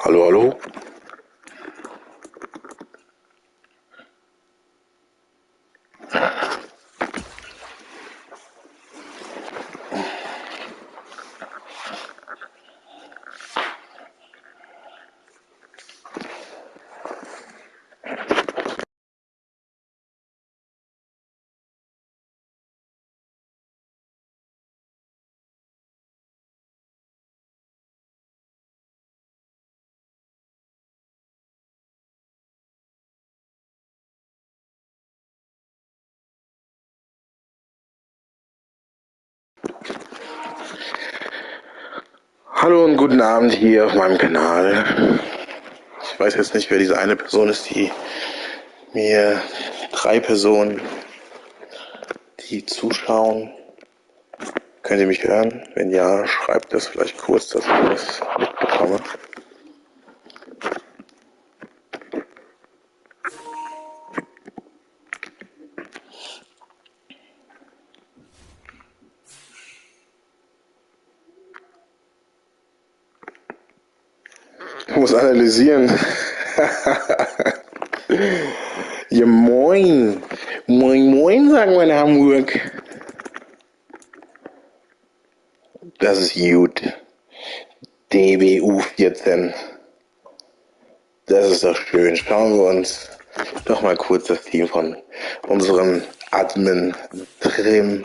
Hallo, hallo? Hallo und guten Abend hier auf meinem Kanal. Ich weiß jetzt nicht, wer diese eine Person ist, die mir 3 Personen, die zuschauen. Könnt ihr mich hören? Wenn ja, schreibt das vielleicht kurz, dass ich das mitbekomme. Ich muss analysieren. Ja, moin. Moin, moin, sagen wir in Hamburg. Das ist gut. DBU 14. Das ist doch schön. Schauen wir uns doch mal kurz das Team von unserem Admin Trim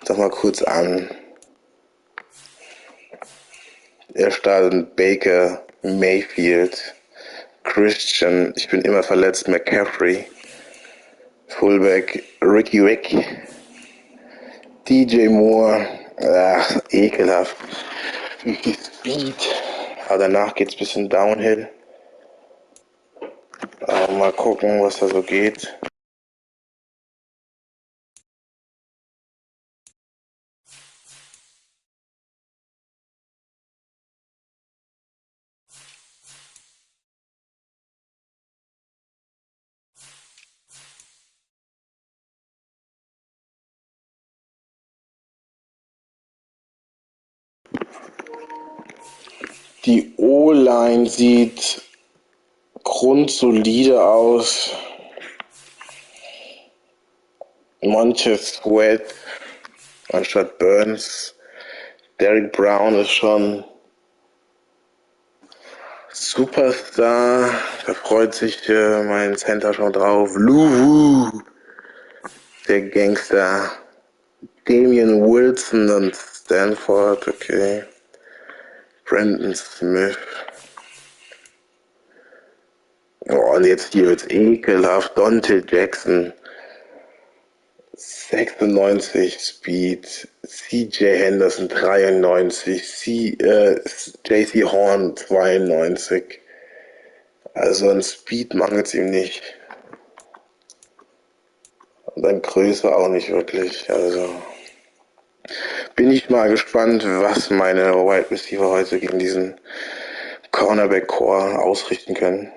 doch mal kurz an. Er startet Baker, Mayfield, Christian, ich bin immer verletzt, McCaffrey, Fullback, Rick, DJ Moore, ach, ekelhaft. Wie viel Speed. Aber danach geht's ein bisschen downhill. Aber mal gucken, was da so geht. Die O-Line sieht grundsolide aus. Montez Sweat anstatt Burns. Derrick Brown ist schon Superstar. Da freut sich mein Center schon drauf. Luwu, der Gangster. Damian Wilson und Stanford, okay. Brandon Smith. Oh, und jetzt hier wird's ekelhaft. Dante Jackson. 96 Speed. CJ Henderson 93. JC Horn 92. Also an Speed mangelt es ihm nicht. Und an Größe auch nicht wirklich. Also bin ich mal gespannt, was meine Wide Receiver heute gegen diesen Cornerback-Core ausrichten können.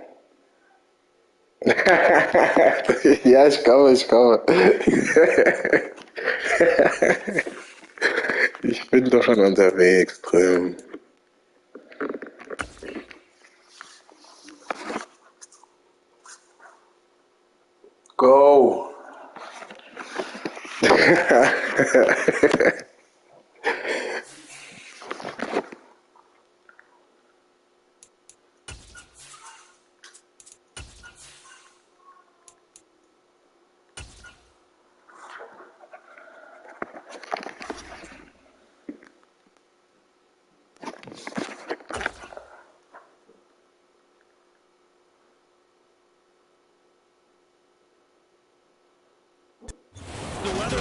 Ja, ich komme. Ich bin doch schon unterwegs drüben. Go!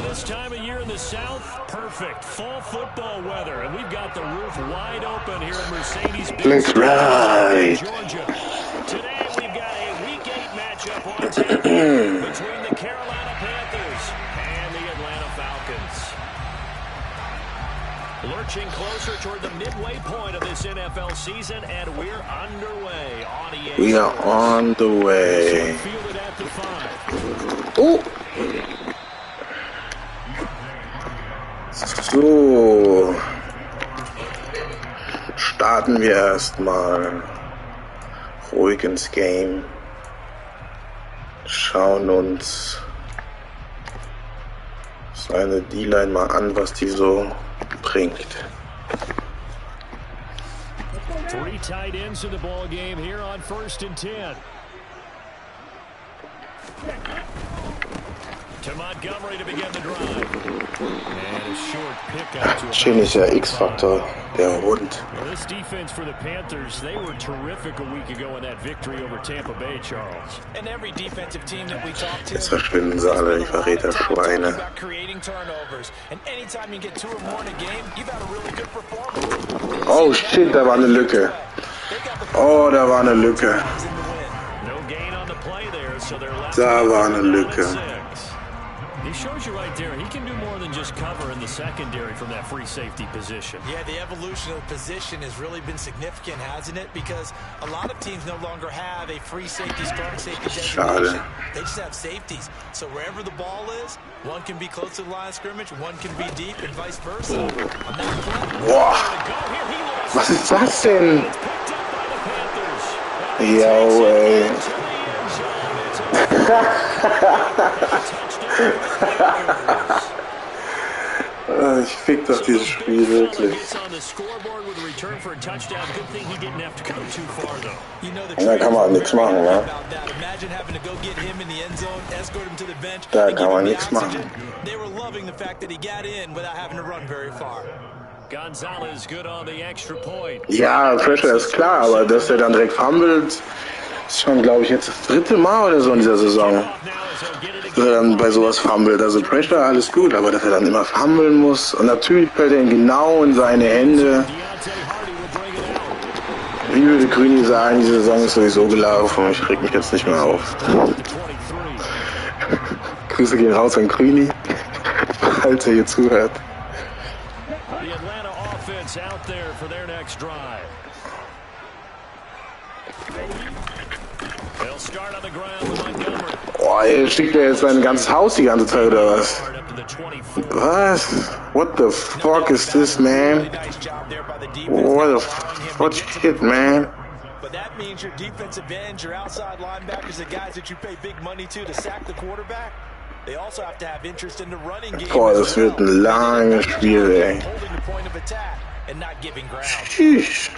This time of year in the South, perfect fall football weather, and we've got the roof wide open here at Mercedes-Benz in Georgia. Today we've got a Week 8 matchup on tap between the Carolina Panthers and the Atlanta Falcons. Lurching closer toward the midway point of this NFL season, and we're underway on EA. We are on the way. Fielded at the 5. Oh! So. Starten wir erstmal ruhig ins Game. Schauen uns seine D-Line mal an, was die so bringt. 3 tight ends in the ball game here on 1st and 10. To Montgomery to begin the drive. And a short pickup to Chilliger X-Faktor, der Hund. Well, this defense for the Panthers, they were terrific a week ago in that victory over Tampa Bay, Charles. And every defensive team that we talked to, jetzt verschwinden sie alle, die Verräter-Schweine. Oh shit, da war eine Lücke. Oh, da war eine Lücke. Da war eine Lücke. He shows you right there, he can do more than just cover in the secondary from that free safety position. Yeah, the evolution of the position has really been significant, hasn't it? Because a lot of teams no longer have a free safety, strong safety designation. They just have safeties. So wherever the ball is, one can be close to the line of scrimmage, one can be deep, and vice versa. Boah, was ist das denn? Yo, ey. Ich fick doch dieses Spiel wirklich. Da kann man nichts machen, ne? Da kann man nichts machen. Ja, Pressure ist klar, aber dass der dann direkt fummelt, ist schon, glaube ich, jetzt das 3. Mal oder so in dieser Saison, dass er dann bei sowas fummelt. Also Pressure, alles gut, aber dass er dann immer fummeln muss. Und natürlich fällt er ihn genau in seine Hände. Wie würde Grüni sagen, die Saison ist sowieso gelaufen. Ich reg mich jetzt nicht mehr auf. Grüße gehen raus an Grüni, falls er hier zuhört. Boah, ey, schickt er jetzt sein ganzes Haus die ganze Zeit oder was? Was? What the fuck is this, man? What shit, man? But that means your defensive ends, your outside linebackers, the guys that you pay big money to sack the quarterback. They also have to have interest in the running game. Boah, das wird ein langes Spiel, ey. Tschüss.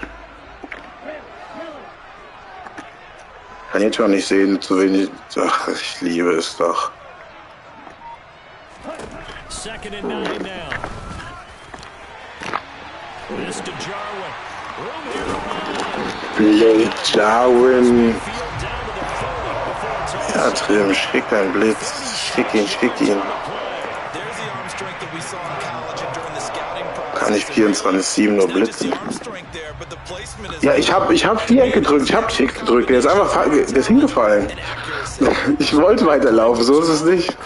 Kann jetzt schon nicht sehen, zu wenig. Ach, ich liebe es doch. Blake Jarwin. Ja, Trim, schick deinen Blitz. Schick ihn. Kann ich 24/7 nur blitzen? Ja, ich hab Viereck gedrückt, ich hab Schick gedrückt, der ist einfach, der ist hingefallen. Ich wollte weiterlaufen, so ist es nicht.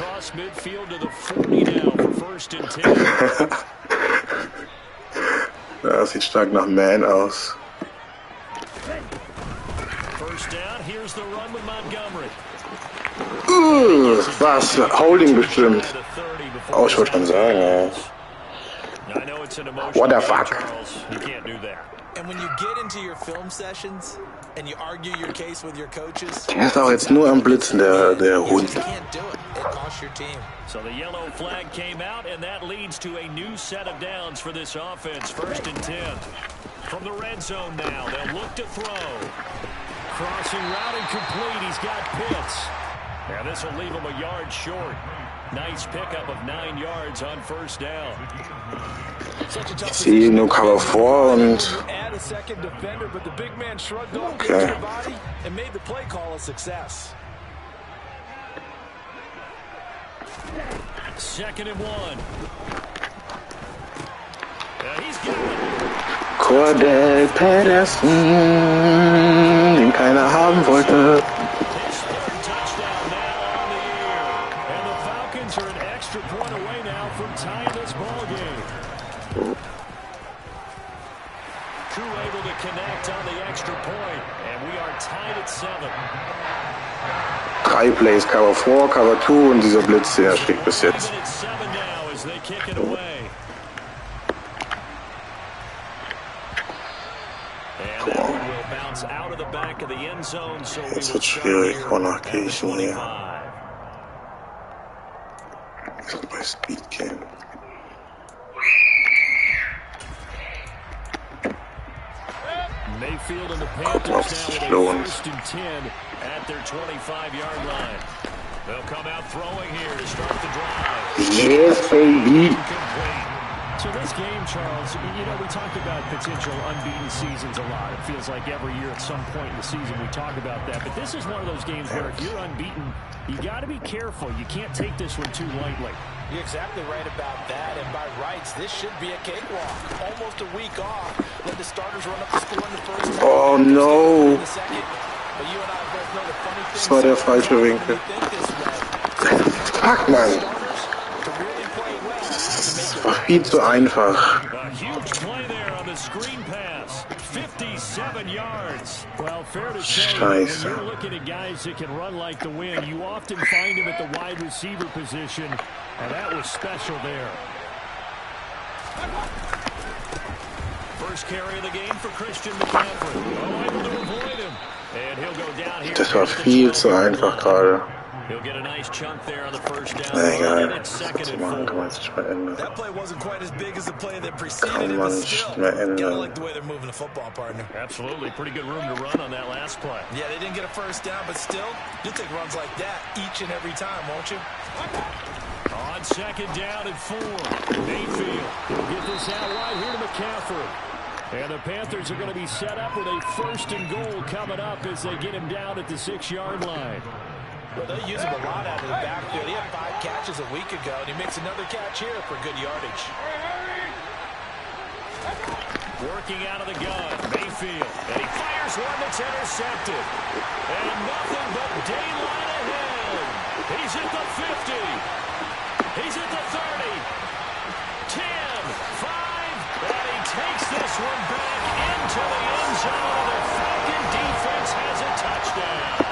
Das sieht stark nach Man aus. Was? Holding bestimmt. Oh, ich wollte schon sagen, ja. What the fuck? And when you get into your film sessions and you argue your case with your coaches, der ist auch jetzt nur am Blitzen, der Hund. So the yellow flag came out and that leads to a new set of downs for this offense. 1st and 10. From the red zone now, they'll look to throw. Crossing route incomplete. He's got Pitts. Now this will leave him a yard short. Nice pickup of 9 yards on 1st down. Ich sehe nur Cover 4 und okay. Cordell Patterson, den keiner haben wollte. Drei Plays, Cover 4, Cover 2 und dieser Blitz, der schickt bis jetzt. It's out of the back of the end zone, so we will Jetzt wird start schwierig, here wonach at gehe the ich denn hier? 25. So bei Speed Game. Mayfield and the Gucken, ob Panthers es now sich with a lohnt. 1st and 10 at their 25-yard line. They'll come out throwing here to start the drive. Yes, baby! Incomplete. So this game, Charles, you know, we talked about potential unbeaten seasons a lot. It feels like every year at some point in the season we talk about that. But this is one of those games where if you're unbeaten, you got to be careful. You can't take this one too lightly. You're exactly right about that. And by rights, this should be a cakewalk. Almost a week off. Let the starters run up the score in the first half. Oh no! But you and I both know the funny thing. Das war der falsche Winkel. Fuck, Mann! Das war viel zu einfach. A huge play there on the screen pass. 57 yards. Well, fair to say, when Scheiße. you're looking at guys that can run like the wind, you often find them at the wide receiver position, and that was special there. First carry of the game for Christian McCaffrey. Oh, able to avoid him. And he'll go down here. Das war viel zu einfach gerade. He'll get a nice chunk there on the first down. Na egal. It's second Das and machen kann man 4. jetzt nicht mehr ändern. That play wasn't quite as big as the play that preceded Kann it, man but nicht still, mehr gotta ändern. like the way they're moving the football, partner. Absolutely. Pretty good room to run on that last play. Yeah, they didn't get a first down, but still, you'll take runs like that each and every time, won't you? On second down and 4. Mayfield will get this out wide here to McCaffrey. And the Panthers are going to be set up with a 1st and goal coming up as they get him down at the 6-yard line. Well, they use him a lot out of the backfield. He had 5 catches a week ago, and he makes another catch here for good yardage. Working out of the gun, Mayfield. And he fires one that's intercepted. And nothing but daylight ahead. He's at the 50. He's at the 30. 10, 5, and he takes this one back into the end zone. And the Falcon defense has a touchdown.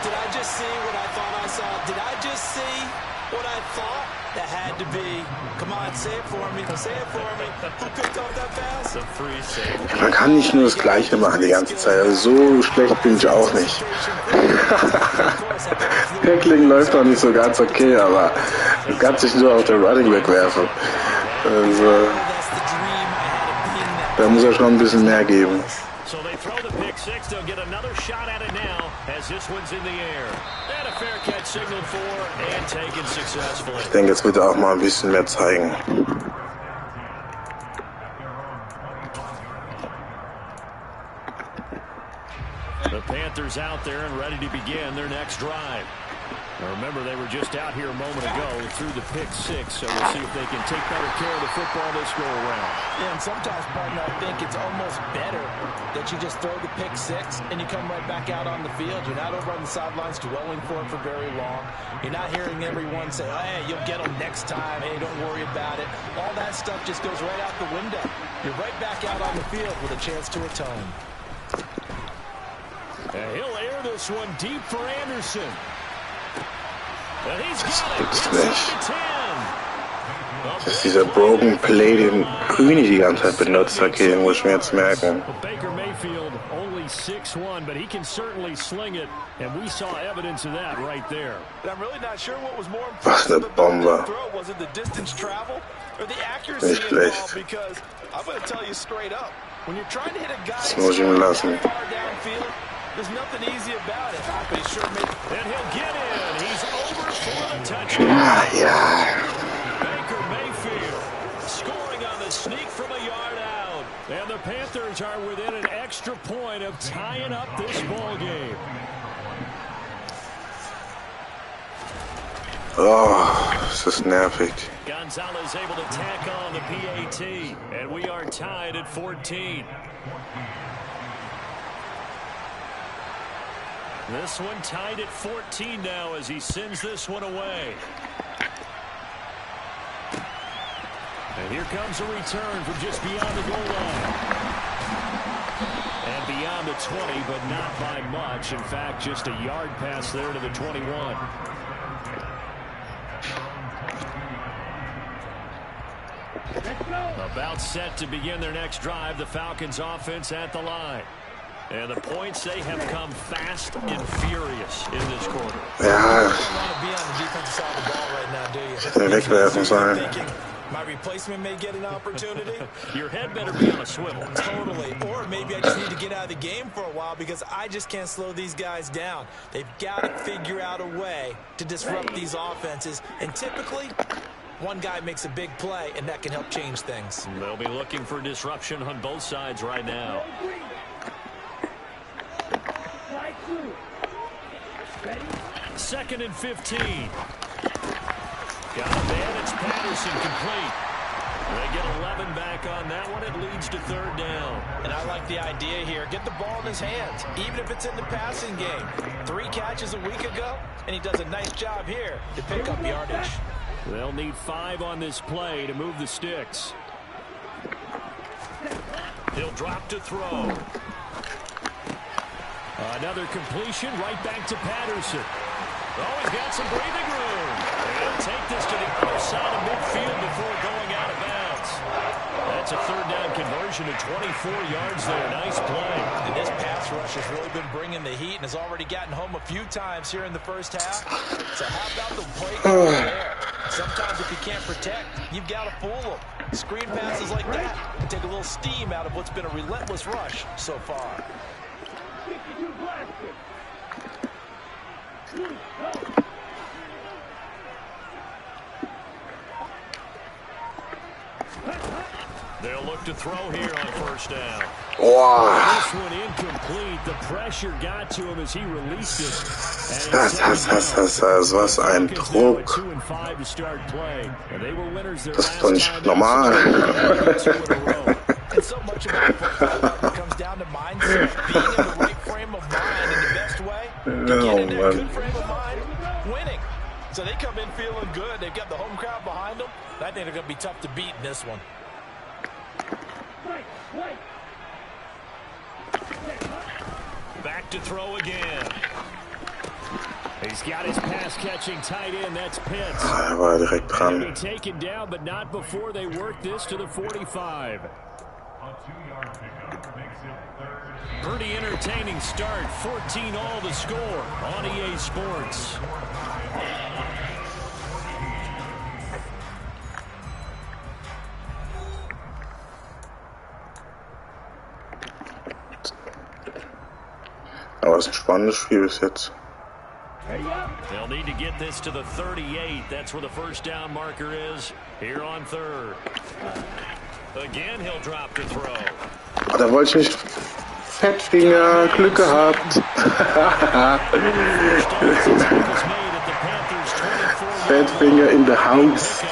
Did I just see what I thought I saw? Did I just see what I thought? That had to be. Come on, say it for me. Say it for me. Who picked up that pass? The free safety. Man kann nicht nur das Gleiche machen die ganze Zeit. Also so schlecht bin ich auch nicht. Tackling läuft auch nicht so ganz okay, aber du kannst dich nur auf den Running Back werfen. Also, da muss er schon ein bisschen mehr geben. So they throw the pick six. They'll get another shot at it now as this one's in the air. And a fair catch signaled for and taken successfully. Ich denke, jetzt wird er auch mal ein bisschen mehr zeigen. The Panthers out there and ready to begin their next drive. Now remember, they were just out here a moment ago through the pick six, so we'll see if they can take better care of the football this go-around. Yeah, and sometimes, partner, I think it's almost better that you just throw the pick six and you come right back out on the field. You're not over on the sidelines dwelling for it for very long. You're not hearing everyone say, oh, hey, you'll get them next time. Hey, don't worry about it. All that stuff just goes right out the window. You're right back out on the field with a chance to atone. And he'll air this one deep for Anderson. And he's Das got gibt's it. nicht. Das ist dieser Broken Play, den Grüne die ganze Zeit benutzt hat, den muss ich mir jetzt merken. Baker Mayfield only 6'1", but he can certainly sling it, and we saw evidence of that right there. But I'm really not sure what was more Was eine Bombe. Was it the distance travel or the accuracy Nicht schlecht. involved? Because I'm going to tell you straight up, when you're trying to hit a guy Das muss ich ihm lassen. far downfield, there's nothing easy about it. But he sure made. And he'll get in. He's over for the touchdown. Ah, ja. Baker Mayfield scoring on the sneak from a yard out. And the Panthers are within an extra point of tying up this ball game. Oh, das ist nervig. Gonzalez able to tack on the PAT. And we are tied at 14. This one tied at 14 now as he sends this one away. And here comes a return from just beyond the goal line. And beyond the 20, but not by much. In fact, just a yard pass there to the 21. About set to begin their next drive, the Falcons offense at the line. And the points, they have come fast and furious in this quarter. Ja. Hätte wegwerfen sollen. My replacement may get an opportunity. Your head better be on a swivel. Totally. Or maybe I just need to get out of the game for a while because I just can't slow these guys down. They've got to figure out a way to disrupt these offenses. And typically, one guy makes a big play, and that can help change things. They'll be looking for disruption on both sides right now. Second and 15. Got a man. It's Patterson complete. They get 11 back on that one. It leads to third down. And I like the idea here. Get the ball in his hands, even if it's in the passing game. 3 catches a week ago, and he does a nice job here to pick up yardage. They'll need 5 on this play to move the sticks. He'll drop to throw. Another completion right back to Patterson. Oh, he's got some breathing room. He'll take this to the other side of midfield before going out of bounds. That's a third down conversion to 24 yards there. Nice play. And this pass rush has really been bringing the heat and has already gotten home a few times here in the first half. So how about the play call there? Sometimes if you can't protect, you've got to fool them. Screen passes like that can take a little steam out of what's been a relentless rush so far. They'll look to throw here on first down. Wow. This one incomplete. The pressure got to him as he released it. Was ein Druck. Das ist doch nicht normal. And so much about football comes down to mindset, being in the right frame of mind in the best way. To get in that good frame of mind, winning. So they come in feeling good. They've got the home crowd behind them. I think they're going to be tough to beat in this one. Back to throw again. He's got his pass-catching tight end. That's Pitts. Er war direkt dran. Be taken down, but not before they work this to the 45. Pretty entertaining start. 14-all the score on EA Sports. Aber es ist ein spannendes Spiel bis jetzt. They'll need to get this to the 38. That's where the first down marker is here on third. Again, he'll drop to throw. Ah, da wollte ich nicht. Fettfinger, Glück gehabt. Fettfinger in the house.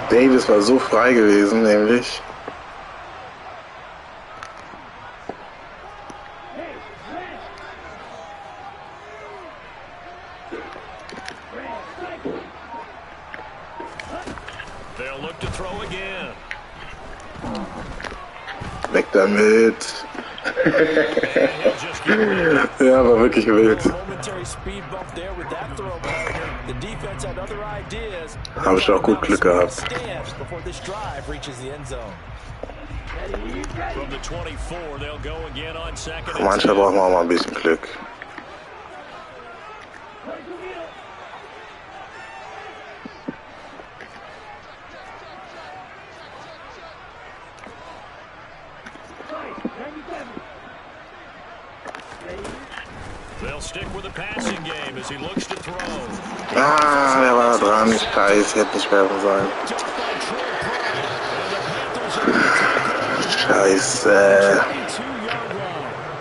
Davis war so frei gewesen, nämlich. They'll look to throw again. Weg damit. Ja, war wirklich wild. Habe ich auch gut Glück gehabt. Manchmal braucht man auch mal ein bisschen Glück. They'll stick with the passing game as he looks to throw. Ah, der war dran. Scheiße, hätte nicht werfen sollen. Scheiße.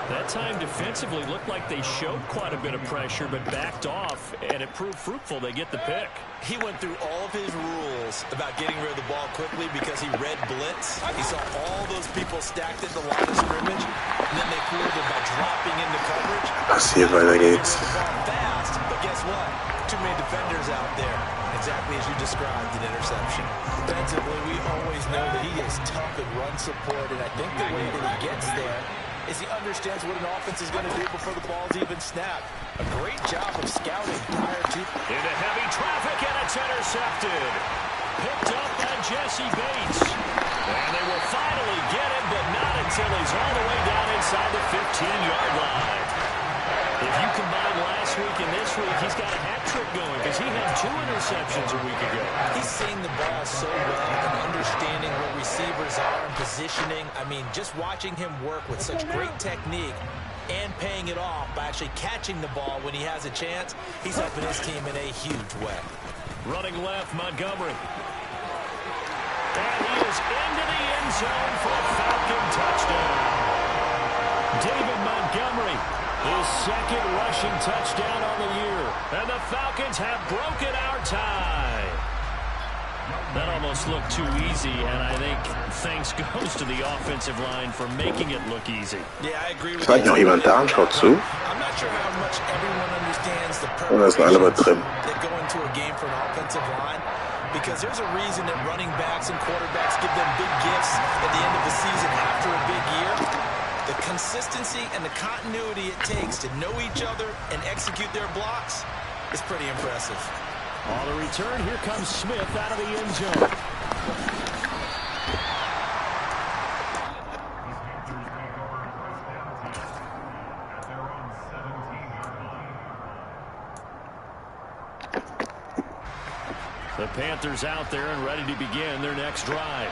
That time defensively looked like they showed quite a bit of pressure but backed off, and it proved fruitful. They get the pick. He went through all of his rules about getting rid of the ball quickly because he read blitz. He saw all those people stacked at the line of scrimmage, and then they fooled him by dropping into coverage. Passiert, weiter geht's. Fast, but guess what? Too many defenders out there. Exactly as you described, an interception. Defensively, we always know that he is tough in run support, and I think the way that he gets there is he understands what an offense is going to do before the ball's even snapped. A great job of scouting prior to. Into heavy traffic, and it's intercepted. Picked up by Jesse Bates. And they will finally get him, but not until he's all the way down inside the 15-yard line. If you combine last week and this week, he's got a hat trick going because he had 2 interceptions a week ago. He's seeing the ball so well and understanding where receivers are and positioning. I mean, just watching him work with such great technique and paying it off by actually catching the ball when he has a chance, he's helping his team in a huge way. Running left, Montgomery. And he is into the end zone for a Falcon touchdown. David Montgomery, his second rushing touchdown on the year. And the Falcons have broken our tie. That almost looked too easy, and I think thanks goes to the offensive line for making it look easy. Yeah, I agree with Zeigt noch jemand da und schaut zu? I'm not sure how much everyone understands the Oder ist alle bei drin? that go into a game for an offensive line. Because there's a reason that running backs and quarterbacks give them big gifts at the end of the season after a big year. The consistency and the continuity it takes to know each other and execute their blocks is pretty impressive. On the return, here comes Smith out of the end zone. The Panthers out there and ready to begin their next drive.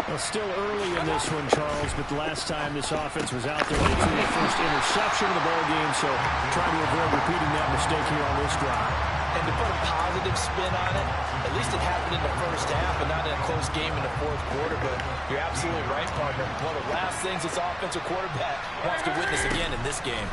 Well, still early in this one, Charles, but the last time this offense was out there, they threw their first interception of the ball game, so trying to avoid repeating that mistake here on this drive. And to put a positive spin on it, at least it happened in the first half and not in a close game in the fourth quarter, but you're absolutely right, partner. One of the last things this offensive quarterback wants to witness again in this game.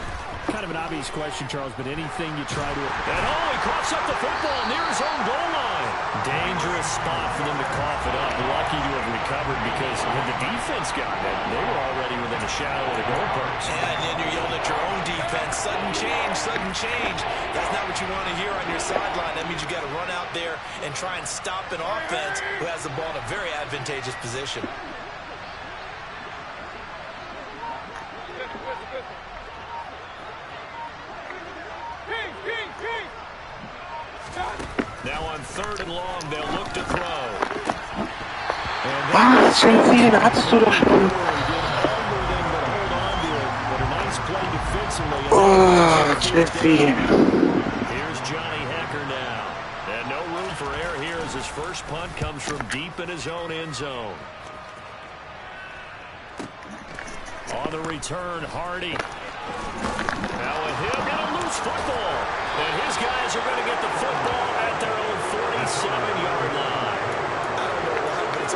Kind of an obvious question, Charles, but anything you try to... And he coughs up the football near his own goal line. Dangerous spot for them to cough it up. Lucky to have recovered because when the defense got it, they were already within a shadow of the goalpost. Yeah, and then you're yelling at your own defense. Sudden change, sudden change. That's not what you want to hear on your sideline. That means you got to run out there and try and stop an offense who has the ball in a very advantageous position. Now on 3rd and long, they'll look to throw. Jesse, da hattest du doch schon. Oh, Jesse. Here's Johnny Hecker now. And no room for error here as his first punt comes from deep in his own end zone. On the return, Hardy. Now with him and a loose football. And his guys are going to get the football at their own 47-yard line. I don't know why, but it's...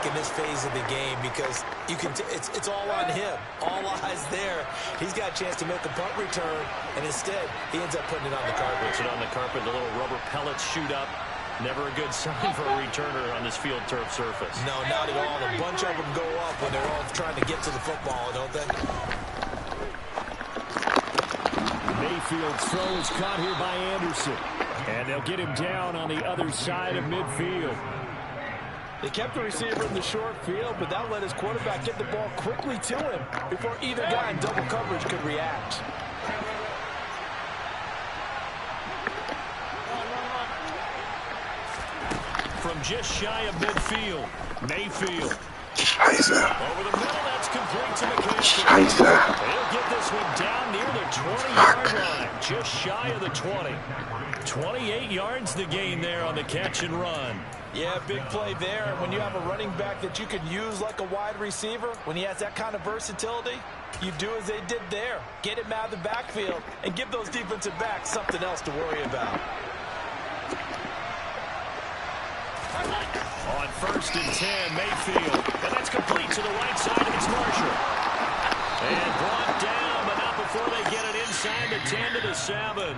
in this phase of the game because you can it's all on him. All eyes there. He's got a chance to make a punt return, and instead he ends up putting it on the carpet. Puts it on the carpet. The little rubber pellets shoot up. Never a good sign for a returner on this field turf surface. No, not at all. A bunch of them go up when they're all trying to get to the football, don't they? Mayfield's throw is caught here by Anderson. And they'll get him down on the other side of midfield. They kept the receiver in the short field, but that let his quarterback get the ball quickly to him before either guy in double coverage could react. From just shy of midfield, Mayfield. Scheiße. Over the middle, that's complete to McCaffrey. Scheiße. They'll get this one down near the 20-yard line, just shy of the 20. 28 yards the gain there on the catch and run. Yeah, big play there. When you have a running back that you can use like a wide receiver, when he has that kind of versatility, you do as they did there. Get him out of the backfield and give those defensive backs something else to worry about. On 1st and 10, Mayfield. And that's complete to the right side, and it's Marshall. And brought down, but not before they get it inside the 10 to the 7.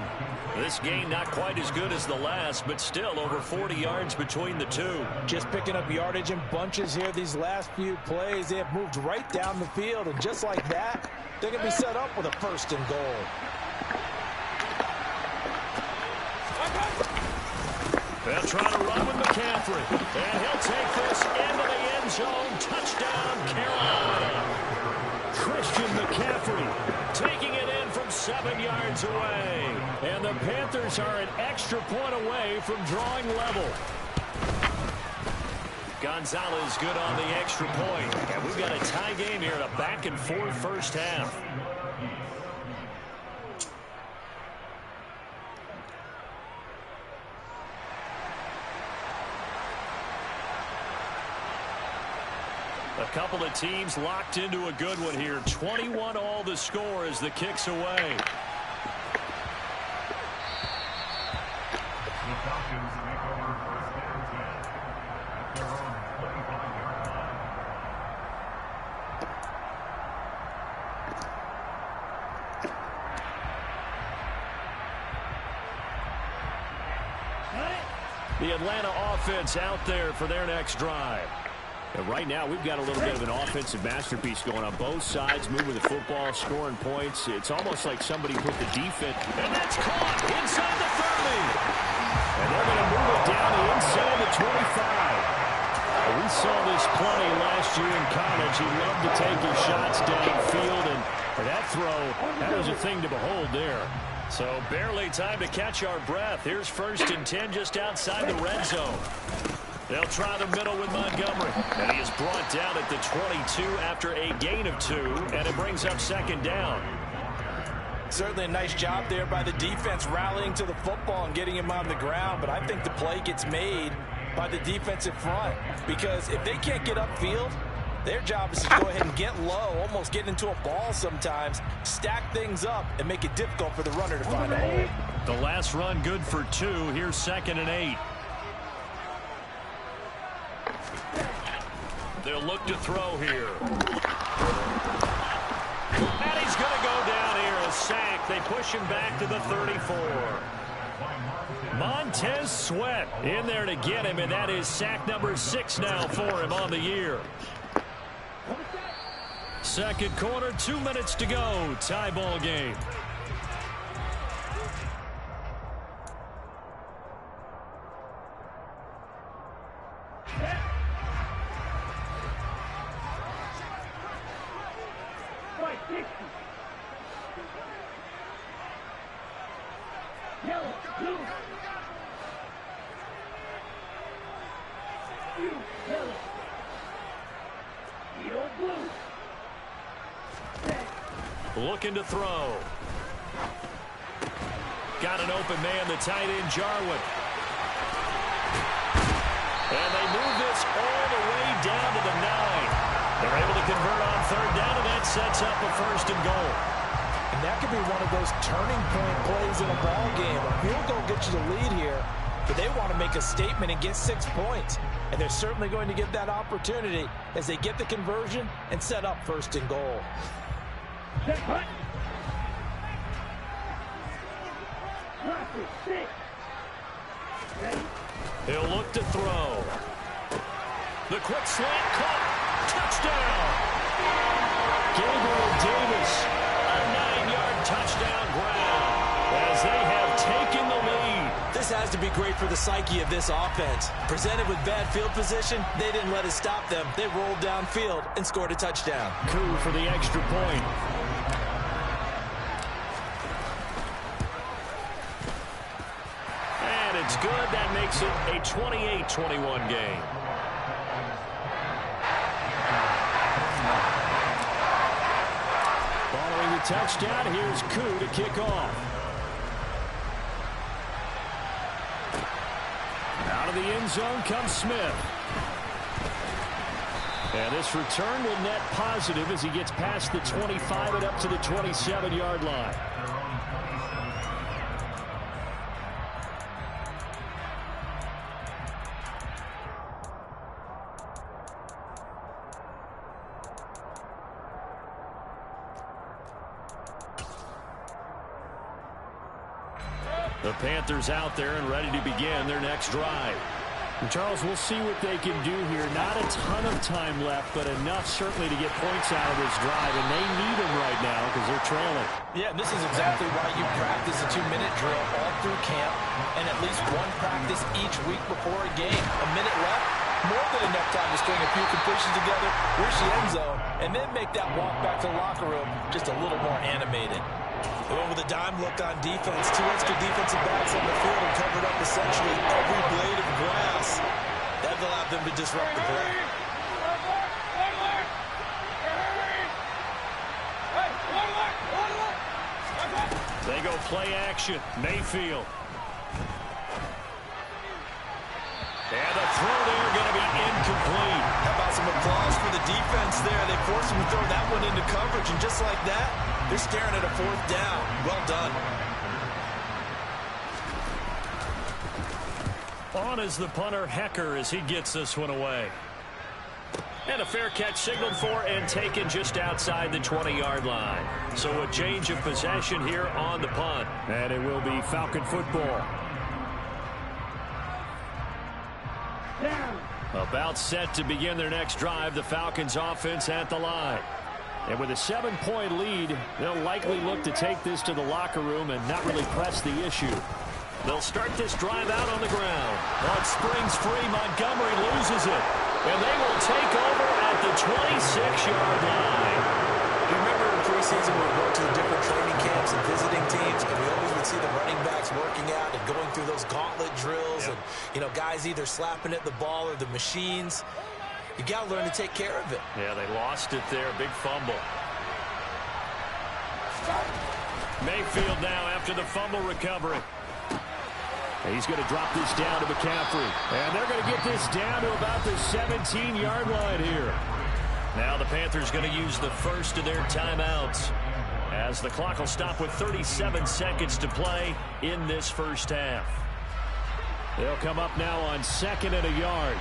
This game not quite as good as the last, but still over 40 yards between the two. Just picking up yardage in bunches here these last few plays. They have moved right down the field, and just like that, they're going to be set up with a 1st and goal. They'll try to run with McCaffrey, and he'll take this into the end zone. Touchdown, Carolina. Christian McCaffrey taking it in from 7 yards away. And the Panthers are an extra point away from drawing level. Gonzalez good on the extra point. And we've got a tie game here in a back-and-forth first half. A couple of teams locked into a good one here. 21 all the score as the kick's away. The Atlanta offense out there for their next drive. And right now, we've got a little bit of an offensive masterpiece going on both sides, moving the football, scoring points. It's almost like somebody put the defense. And that's caught inside the 30. And they're going to move it down the inside the 25. We saw this plenty last year in college. He loved to take his shots downfield, and for that throw, that was a thing to behold there. So barely time to catch our breath. Here's 1st and 10 just outside the red zone. They'll try the middle with Montgomery. And he is brought down at the 22 after a gain of 2. And it brings up 2nd down. Certainly a nice job there by the defense rallying to the football and getting him on the ground. But I think the play gets made by the defensive front. Because if they can't get upfield, their job is to go ahead and get low, almost get into a ball sometimes, stack things up, and make it difficult for the runner to find a hole. The last run good for 2. Here's 2nd and 8. They'll look to throw here. And he's going to go down here. A sack. They push him back to the 34. Montez Sweat in there to get him, and that is sack number 6 now for him on the year. Second quarter, 2 minutes to go. Tie ball game. Looking to throw. Got an open man, the tight end, Jarwin. And they move this all the way down to the 9. They're able to convert on 3rd down, and that sets up a 1st and goal. And that could be one of those turning point plays in a ball game. A field goal gets you the lead here, but they want to make a statement and get 6 points. And they're certainly going to get that opportunity as they get the conversion and set up 1st and goal. He'll look to throw. The quick slant caught. Touchdown. Gabriel Davis, a 9-yard touchdown grab as they have taken the lead. This has to be great for the psyche of this offense. Presented with bad field position, they didn't let it stop them. They rolled downfield and scored a touchdown. Coup for the extra point. And it's good. That makes it a 28-21 game. Following the touchdown, here's Coup to kick off. Out of the end zone comes Smith. And this return will net positive as he gets past the 25 and up to the 27-yard line. The Panthers out there and ready to begin their next drive. And Charles, we'll see what they can do here. Not a ton of time left, but enough certainly to get points out of this drive, and they need them right now because they're trailing. Yeah, this is exactly why you practice a 2-minute drill all through camp and at least one practice each week before a game. A minute left, more than enough time to string a few completions together, reach the end zone, and then make that walk back to the locker room just a little more animated. They went with a dime look on defense. 2 extra defensive backs on the field and covered up essentially every blade of grass. That allowed them to disrupt the play. They go play action. Mayfield. And the throw there going to be incomplete. How about some applause for the defense there? They forced him to throw that one into coverage, and just like that, they're staring at a 4th down. Well done. On is the punter, Hecker, as he gets this one away. And a fair catch signaled for and taken just outside the 20-yard line. So a change of possession here on the punt. And it will be Falcon football. About set to begin their next drive, the Falcons offense at the line. And with a 7-point lead, they'll likely look to take this to the locker room and not really press the issue. They'll start this drive out on the ground. One springs free, Montgomery loses it. And they will take over at the 26-yard line. You remember in preseason we would go to the different training camps and visiting teams, and we always would see the running backs working out and going through those gauntlet drills. Yep. And, guys either slapping at the ball or the machines. You got to learn to take care of it. Yeah, they lost it there. Big fumble. Mayfield now after the fumble recovery. He's going to drop this down to McCaffrey. And they're going to get this down to about the 17-yard line here. Now the Panthers going to use the first of their timeouts, as the clock will stop with 37 seconds to play in this first half. They'll come up now on 2nd and a yard.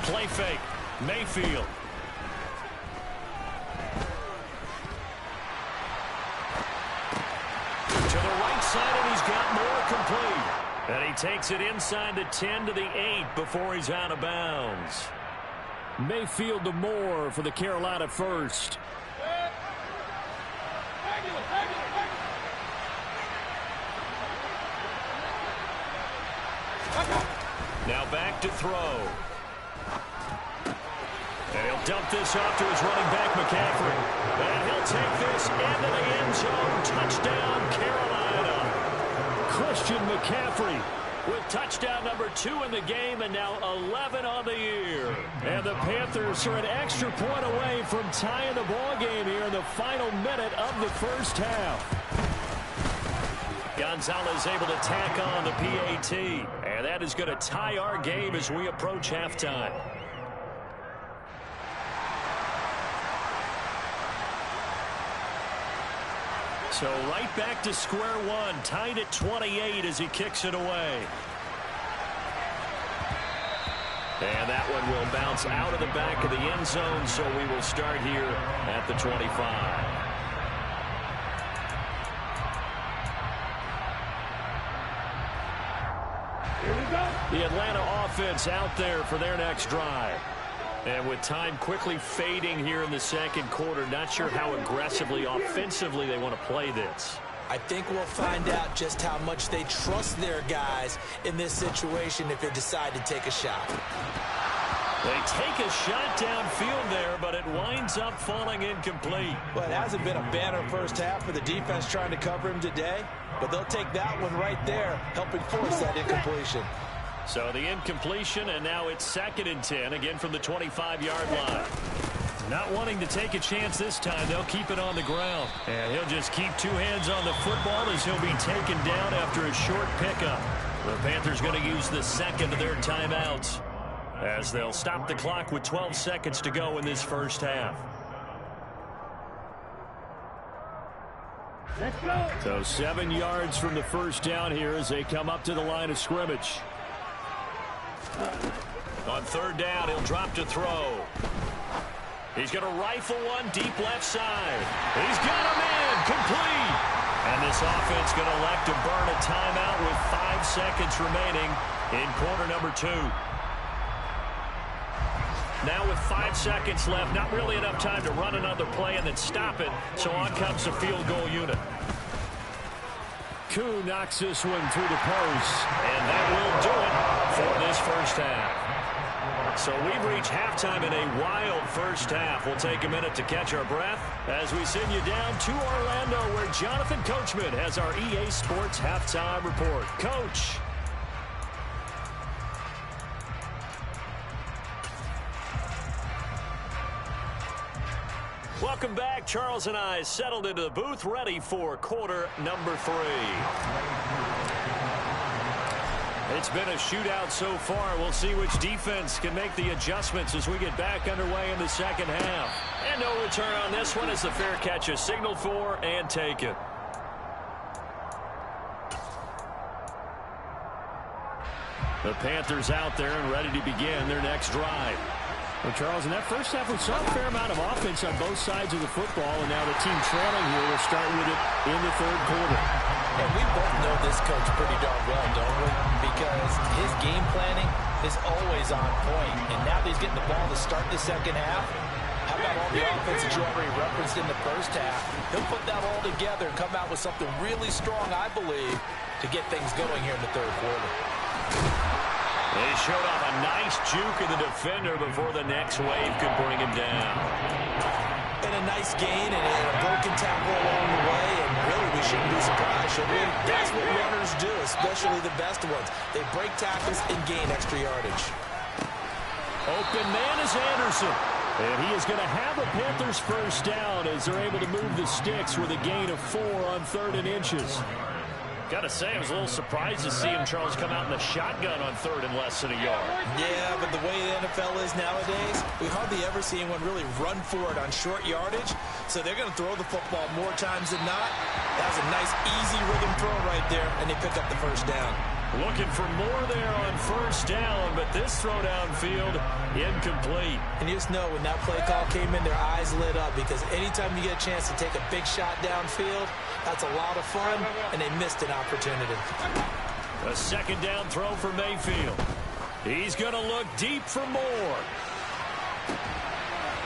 Play fake. Mayfield. To the right side, and he's got more complete. And he takes it inside the 10 to the 8 before he's out of bounds. Mayfield to Moore for the Carolina first. Now back to throw. And he'll dump this off to his running back, McCaffrey. And he'll take this into the end zone. Touchdown, Carolina. Christian McCaffrey with touchdown number 2 in the game, and now 11 on the year. And the Panthers are an extra point away from tying the ball game here in the final minute of the first half. Gonzalez able to tack on the PAT, and that is going to tie our game as we approach halftime. So right back to square one, tied at 28 as he kicks it away. And that one will bounce out of the back of the end zone, so we will start here at the 25. The Atlanta offense out there for their next drive. And with time quickly fading here in the second quarter, not sure how aggressively, offensively they want to play this. I think we'll find out just how much they trust their guys in this situation if they decide to take a shot. They take a shot downfield there, but it winds up falling incomplete. Well, it hasn't been a banner first half for the defense trying to cover him today, but they'll take that one right there, helping force that incompletion. So the incompletion, and now it's 2nd and 10, again from the 25-yard line. Not wanting to take a chance this time, they'll keep it on the ground. And he'll just keep 2 hands on the football as he'll be taken down after a short pickup. The Panthers going to use the second of their timeouts, as they'll stop the clock with 12 seconds to go in this first half. Let's go. So 7 yards from the first down here as they come up to the line of scrimmage. On 3rd down, he'll drop to throw. He's going to rifle one deep left side. He's got him in, complete. And this offense going to elect to burn a timeout with 5 seconds remaining in quarter number 2. Now with 5 seconds left, not really enough time to run another play and then stop it. So on comes the field goal unit. Koo knocks this one through the post. And that will do it for this first half. So we've reached halftime in a wild first half. We'll take a minute to catch our breath as we send you down to Orlando, where Jonathan Coachman has our EA Sports halftime report. Coach. Welcome back. Charles and I settled into the booth, ready for quarter number 3. It's been a shootout so far. We'll see which defense can make the adjustments as we get back underway in the second half. And no return on this one as the fair catch is signaled for and taken. The Panthers out there and ready to begin their next drive. Well, Charles, in that first half, we saw a fair amount of offense on both sides of the football, and now the team trailing here will start with it in the third quarter. And we both know this coach pretty darn well, don't we? Because his game planning is always on point. And now that he's getting the ball to start the second half, how about all the offense that you already referenced in the first half? He'll put that all together and come out with something really strong, I believe, to get things going here in the third quarter. They showed off a nice juke of the defender before the next wave could bring him down. And a nice gain and a broken tackle along the way, and really we shouldn't be surprised, should we? That's what runners do, especially the best ones. They break tackles and gain extra yardage. Open man is Anderson. And he is going to have a Panthers first down as they're able to move the sticks with a gain of 4 on 3rd and inches. Got to say, I was a little surprised to see him, Charles, come out in the shotgun on 3rd and less than a yard. Yeah, but the way the NFL is nowadays, we hardly ever see anyone really run for it on short yardage. So they're going to throw the football more times than not. That was a nice, easy rhythm throw right there, and they pick up the first down. Looking for more there on first down, but this throw downfield incomplete. And you just know when that play call came in, their eyes lit up, because anytime you get a chance to take a big shot downfield, that's a lot of fun, and they missed an opportunity. A second down throw for Mayfield. He's going to look deep for more.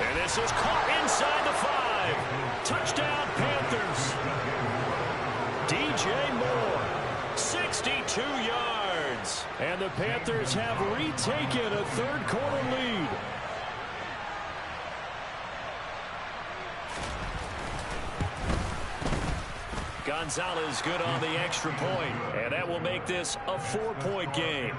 And this is caught inside the 5. Touchdown, Panthers. DJ Moore, 62 yards. And the Panthers have retaken a third quarter lead. Gonzalez good on the extra point, and that will make this a 4-point game.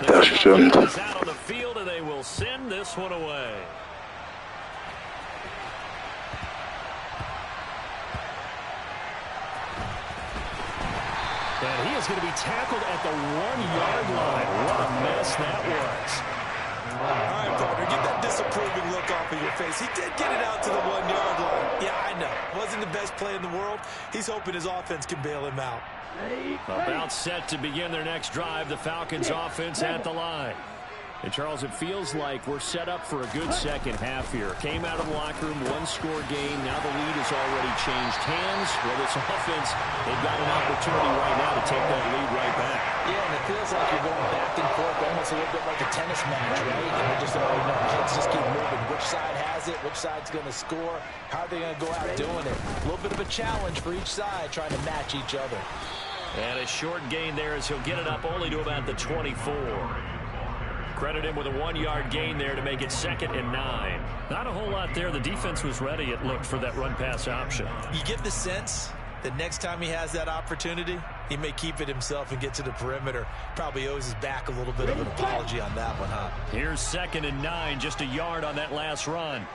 Das stimmt. Out on the field, and they will send this one away. And he is going to be tackled at the 1-yard line. What a mess that was. All right, partner, get that disapproving look off of your face. He did get it out to the 1-yard line. Yeah, I know. Wasn't the best play in the world. He's hoping his offense can bail him out. About set to begin their next drive, the Falcons offense at the line. And, Charles, it feels like we're set up for a good second half here. Came out of the locker room, 1-score game. Now the lead has already changed hands. Well, this offense, they've got an opportunity right now to take that lead right back. Yeah, and it feels like you're going back and forth, almost a little bit like a tennis match, right? And we just already know. Let's just keep moving. Which side has it? Which side's going to score? How are they going to go out doing it? A little bit of a challenge for each side, trying to match each other. And a short gain there as he'll get it up only to about the 24. Credit him with a 1-yard gain there to make it 2nd and 9. Not a whole lot there. The defense was ready, it looked, for that run-pass option. You get the sense that next time he has that opportunity, he may keep it himself and get to the perimeter. Probably owes his back a little bit of an apology on that one, huh? Here's 2nd and 9, just a yard on that last run.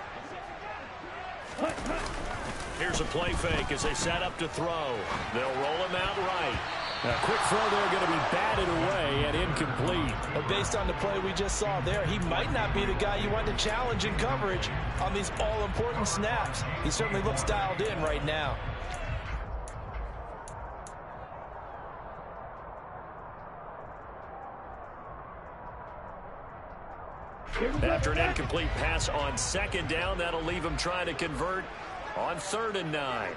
Here's a play fake as they set up to throw. They'll roll him out right. A quick throw there going to be batted away and incomplete. But based on the play we just saw there, he might not be the guy you want to challenge in coverage on these all-important snaps. He certainly looks dialed in right now. After an incomplete pass on second down, that'll leave him trying to convert on 3rd and 9.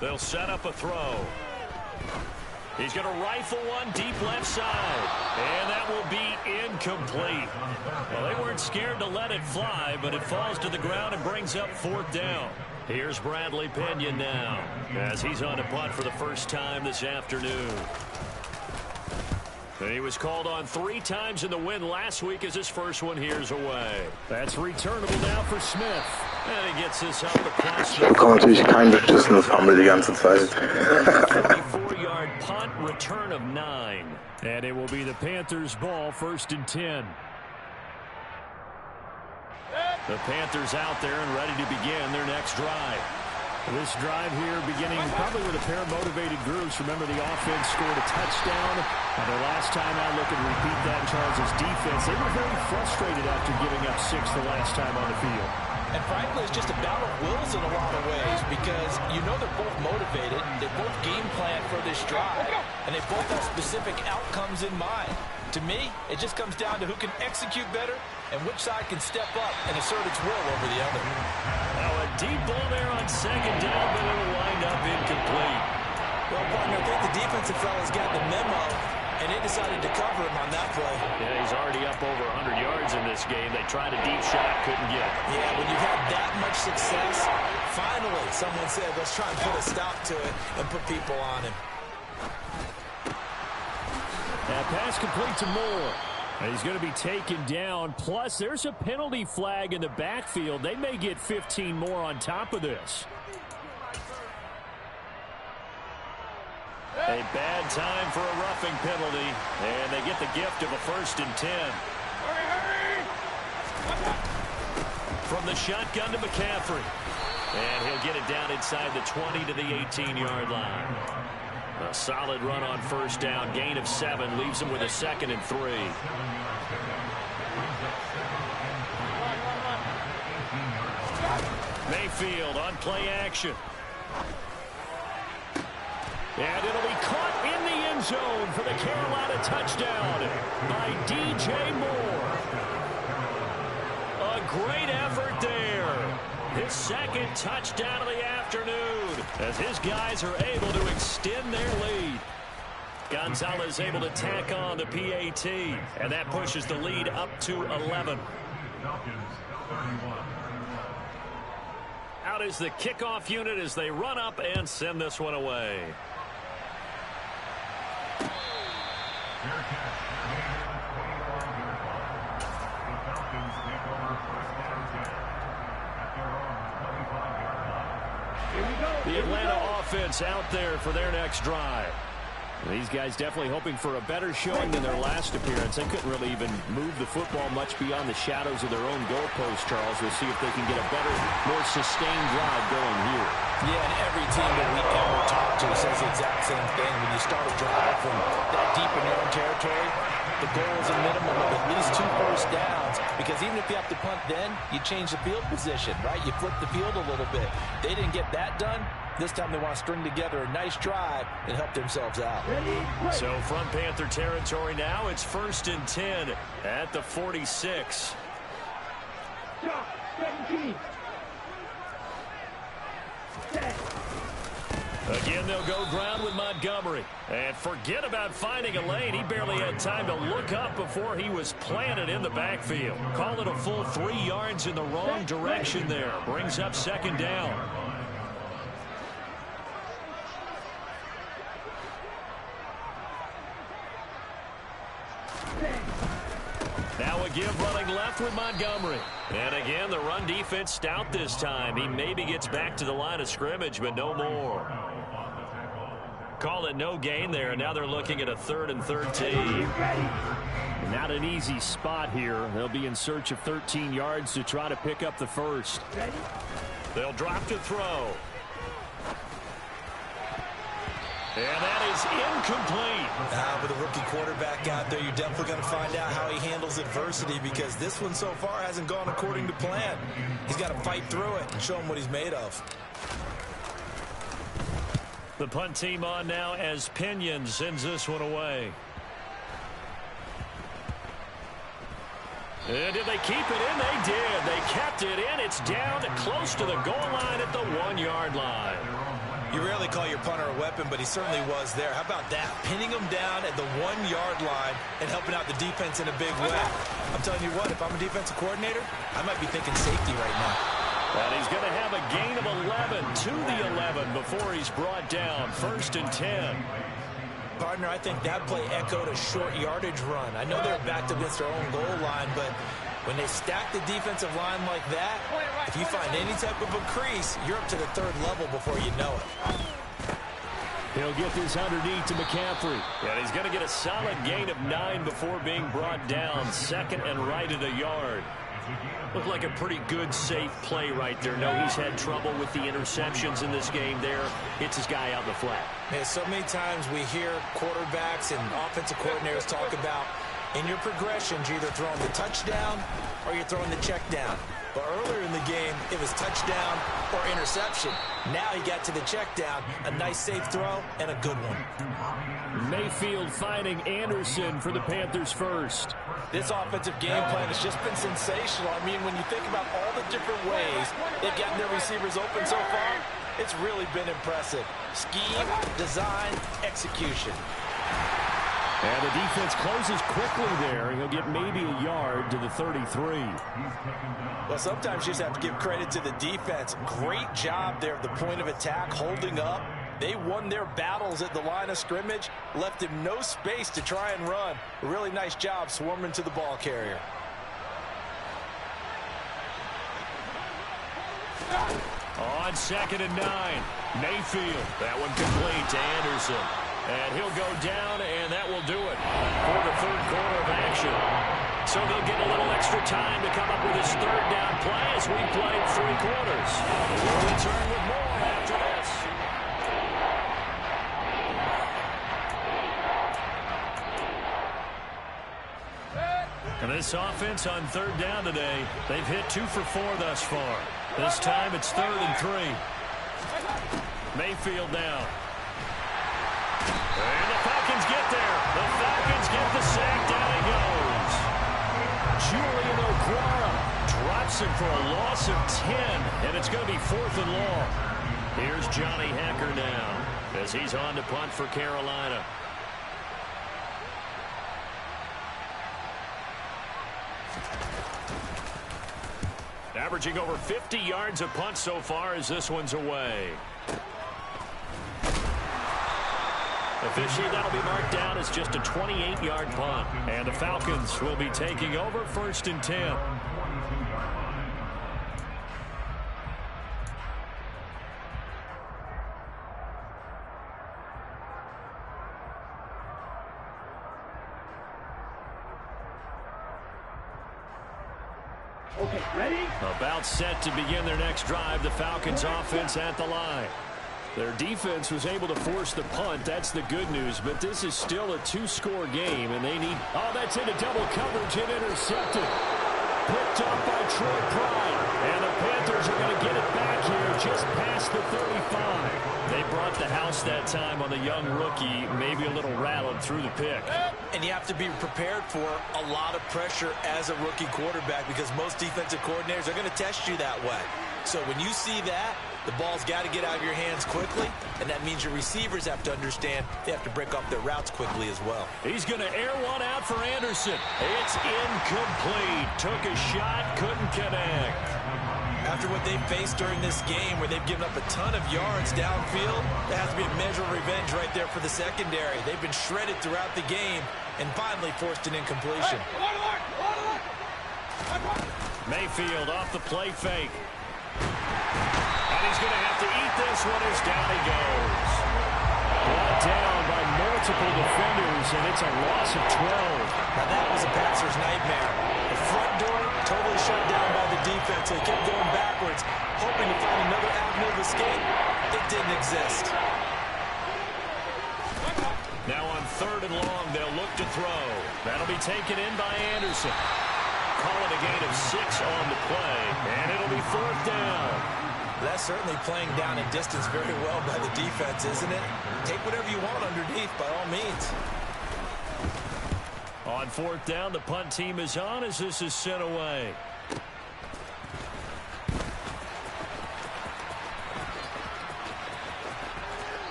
They'll set up a throw. He's going to rifle one deep left side. And that will be incomplete. Well, they weren't scared to let it fly, but it falls to the ground and brings up 4th down. Here's Bradley Pinion now as he's on a punt for the first time this afternoon. And he was called on 3 times in the win last week as his first one here's away. That's returnable now for Smith. And he gets this up across the... Da kommt natürlich kein beschissenes Fumble die ganze Zeit. 34-yard punt, return of 9. And it will be the Panthers' ball, 1st and 10. The Panthers out there and ready to begin their next drive. This drive here beginning probably with a pair of motivated groups. Remember, the offense scored a touchdown. And their last time out, look and repeat that, Charles' defense. They were very frustrated after giving up 6 the last time on the field. And frankly, it's just a battle of wills in a lot of ways because you know they're both motivated. They both game plan for this drive. And they both have specific outcomes in mind. To me, it just comes down to who can execute better and which side can step up and assert its will over the other. Now a deep ball there on second down, but it'll wind up incomplete. Well, partner, I think the defensive fellas got the memo, and they decided to cover him on that play. Yeah, he's already up over 100 yards in this game. They tried a deep shot, couldn't get it. Yeah, when you've had that much success, finally someone said, let's try and put a stop to it and put people on him. That pass complete to Moore. And he's going to be taken down. Plus, there's a penalty flag in the backfield. They may get 15 more on top of this. A bad time for a roughing penalty. And they get the gift of a 1st and 10. From the shotgun to McCaffrey. And he'll get it down inside the 20 to the 18-yard line. A solid run on 1st down. Gain of 7 leaves him with a 2nd and 3. Mayfield on play action. And it'll be caught in the end zone for the Carolina touchdown by DJ Moore. A great effort there. His 2nd touchdown of the afternoon as his guys are able to extend their lead. Gonzalez able to tack on the PAT, and that pushes the lead up to 11. Out is the kickoff unit as they run up and send this one away. The Atlanta offense out there for their next drive. These guys definitely hoping for a better showing than their last appearance. They couldn't really even move the football much beyond the shadows of their own goalpost, Charles. We'll see if they can get a better, more sustained drive going here. Yeah, and every team that we ever talk to says the exact same thing. When you start a drive from that deep in your own territory, the goal is a minimum of at least 2 first downs. Because even if you have to punt then, you change the field position, right? You flip the field a little bit. They didn't get that done. This time they want to string together a nice drive and help themselves out. So from Panther territory now, it's 1st and 10 at the 46. Again, they'll go ground with Montgomery. And forget about finding a lane. He barely had time to look up before he was planted in the backfield. Call it a full 3 yards in the wrong direction there. Brings up 2nd down. Now a give running left with Montgomery. And again, the run defense stout this time. He maybe gets back to the line of scrimmage, but no more. Call it no gain there. Now they're looking at a 3rd and 13. Not an easy spot here. They'll be in search of 13 yards to try to pick up the 1st. They'll drop to throw. And that is incomplete. With a rookie quarterback out there, you're definitely going to find out how he handles adversity because this one so far hasn't gone according to plan. He's got to fight through it and show him what he's made of. The punt team on now as Pinion sends this one away. Did they keep it in? They did. They kept it in. It's down close to the goal line at the 1-yard line. You rarely call your punter a weapon, but he certainly was there. How about that? Pinning him down at the 1-yard line and helping out the defense in a big way. I'm telling you what, if I'm a defensive coordinator, I might be thinking safety right now. And he's going to have a gain of 11 to the 11 before he's brought down. 1st and 10. Partner, I think that play echoed a short yardage run. I know they're backed against their own goal line, but when they stack the defensive line like that, if you find any type of a crease, you're up to the 3rd level before you know it. He'll get this underneath to McCaffrey. And he's going to get a solid gain of 9 before being brought down. 2nd and right at a yard. Looked like a pretty good, safe play right there. No, he's had trouble with the interceptions in this game there. Hits his guy out in the flat. Man, so many times we hear quarterbacks and offensive coordinators talk about in your progressions, you're either throwing the touchdown or you're throwing the check down. But earlier in the game, it was touchdown or interception. Now he got to the check down. A nice safe throw and a good one. Mayfield finding Anderson for the Panthers first. This offensive game plan has just been sensational. I mean, when you think about all the different ways they've gotten their receivers open so far, it's really been impressive. Scheme, design, execution. And the defense closes quickly there. He'll get maybe a yard to the 33. Well, sometimes you just have to give credit to the defense. Great job there at the point of attack, holding up. They won their battles at the line of scrimmage, left him no space to try and run. A really nice job swarming to the ball carrier. On 2nd and 9, Mayfield. That one complete to Anderson. And he'll go down, and that will do it for the 3rd quarter of action. So they'll get a little extra time to come up with his 3rd down play as we played 3 quarters. We'll return with more after this. And this offense on 3rd down today, they've hit 2 for 4 thus far. This time it's 3rd and 3. Mayfield now. And the Falcons get there. The Falcons get the sack. Down he goes. Julian Okwara drops him for a loss of 10. And it's going to be 4th and long. Here's Johnny Hecker now as he's on to punt for Carolina. Averaging over 50 yards a punt so far as this one's away. Officially, that'll be marked down as just a 28-yard punt. And the Falcons will be taking over 1st and 10. Okay, ready? About set to begin their next drive. The Falcons offense at the line. Their defense was able to force the punt. That's the good news. But this is still a 2-score game, and they need... Oh, that's into double coverage and intercepted. Picked up by Troy Pride. And the Panthers are going to get it back here just past the 35. They brought the house that time on the young rookie, maybe a little rattled through the pick. And you have to be prepared for a lot of pressure as a rookie quarterback because most defensive coordinators are going to test you that way. So when you see that, the ball's got to get out of your hands quickly, and that means your receivers have to understand they have to break off their routes quickly as well. He's going to air one out for Anderson. It's incomplete. Took a shot, couldn't connect. After what they've faced during this game where they've given up a ton of yards downfield, there has to be a measure of revenge right there for the secondary. They've been shredded throughout the game and finally forced an incompletion. Mayfield off the play fake. And he's going to have to eat this one as down he goes. Brought down by multiple defenders, and it's a loss of 12. Now that was a passer's nightmare. The front door totally shut down by the defense. They kept going backwards, hoping to find another avenue of escape. It didn't exist. Now on 3rd and long, they'll look to throw. That'll be taken in by Anderson. Call it a gain of 6 on the play, and it'll be 4th down. That's certainly playing down a distance very well by the defense, isn't it? Take whatever you want underneath, by all means. On fourth down, the punt team is on as this is sent away.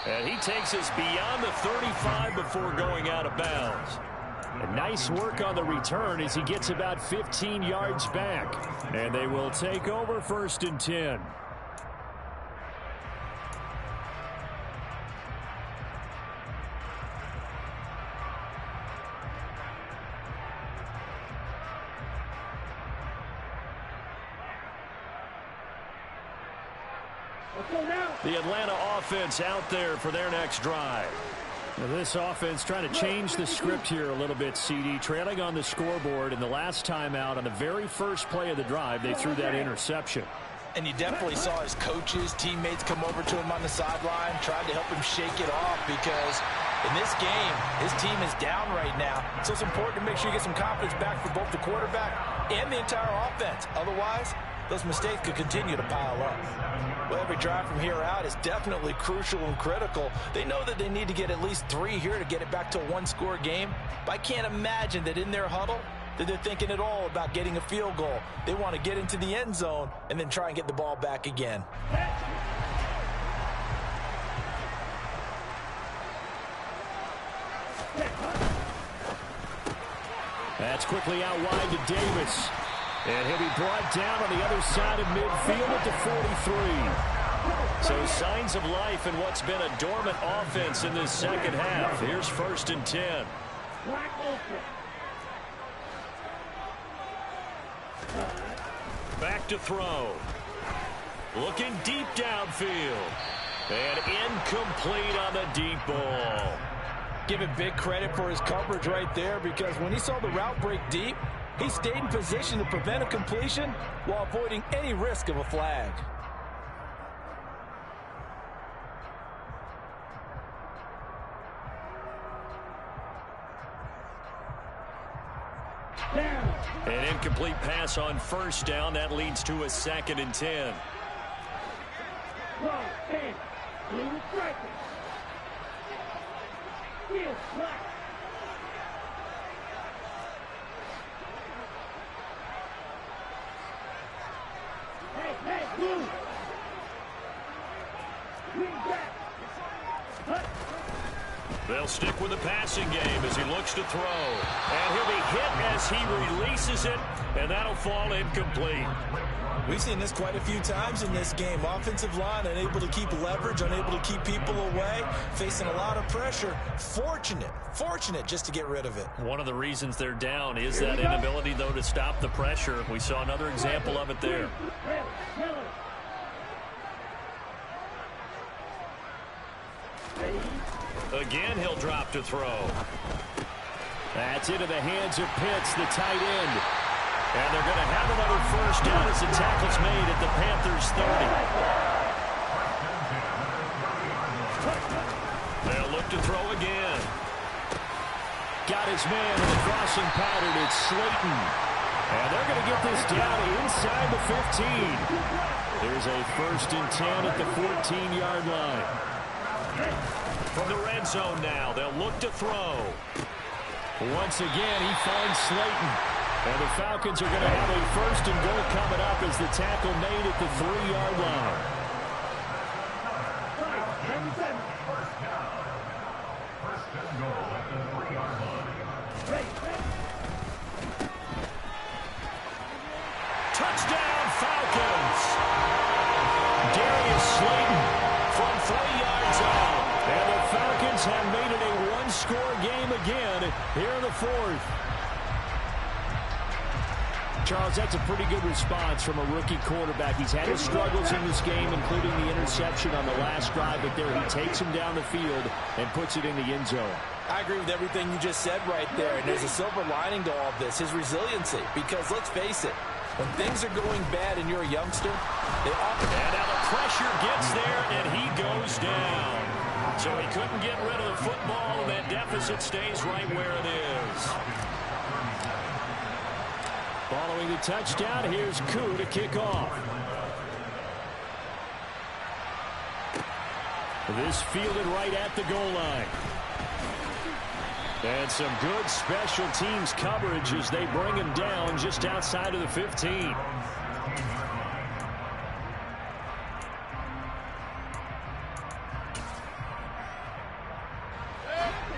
And he takes us beyond the 35 before going out of bounds. And nice work on the return as he gets about 15 yards back. And they will take over 1st and 10. The Atlanta offense out there for their next drive. Now this offense trying to change the script here a little bit, CD. Trailing on the scoreboard, and the last time out on the very first play of the drive, they threw that interception. And you definitely saw his coaches, teammates come over to him on the sideline, tried to help him shake it off because in this game, his team is down right now. So it's important to make sure you get some confidence back for both the quarterback and the entire offense. Otherwise, those mistakes could continue to pile up. Well, every drive from here out is definitely crucial and critical. They know that they need to get at least 3 here to get it back to a one-score game. But I can't imagine that in their huddle that they're thinking at all about getting a field goal. They want to get into the end zone and then try and get the ball back again. That's quickly out wide to Davis. And he'll be brought down on the other side of midfield at the 43. So signs of life in what's been a dormant offense in this second half. Here's 1st and 10. Back to throw. Looking deep downfield. And incomplete on the deep ball. Give him big credit for his coverage right there because when he saw the route break deep, he stayed in position to prevent a completion while avoiding any risk of a flag. An incomplete pass on 1st down. That leads to a 2nd and 10. They'll stick with the passing game as he looks to throw. And he'll be hit as he releases it, and that'll fall incomplete. We've seen this quite a few times in this game. Offensive line unable to keep leverage, unable to keep people away, facing a lot of pressure. Fortunate just to get rid of it. One of the reasons they're down is that inability, though, to stop the pressure. We saw another example of it there. Again, he'll drop to throw. That's into the hands of Pitts, the tight end. And they're going to have another 1st down as the tackle's made at the Panthers 30. They'll look to throw again. Got his man in the crossing pattern. It's Slayton. And they're going to get this down inside the 15. There's a 1st and 10 at the 14-yard line. From the red zone now, they'll look to throw. Once again, he finds Slayton. And the Falcons are going to have a 1st and goal coming up as the tackle made at the 3-yard line. Touchdown, Falcons! Darius Slayton from 3 yards out. And the Falcons have made it a one-score game again here in the 4th. Charles, that's a pretty good response from a rookie quarterback. He's had his struggles in this game, including the interception on the last drive, but there he takes him down the field and puts it in the end zone. I agree with everything you just said right there, and there's a silver lining to all of this, his resiliency, because let's face it, when things are going bad and you're a youngster, they often... And now the pressure gets there, and he goes down. So he couldn't get rid of the football, and that deficit stays right where it is. Following the touchdown, here's Koo to kick off. This fielded right at the goal line. And some good special teams coverage as they bring him down just outside of the 15.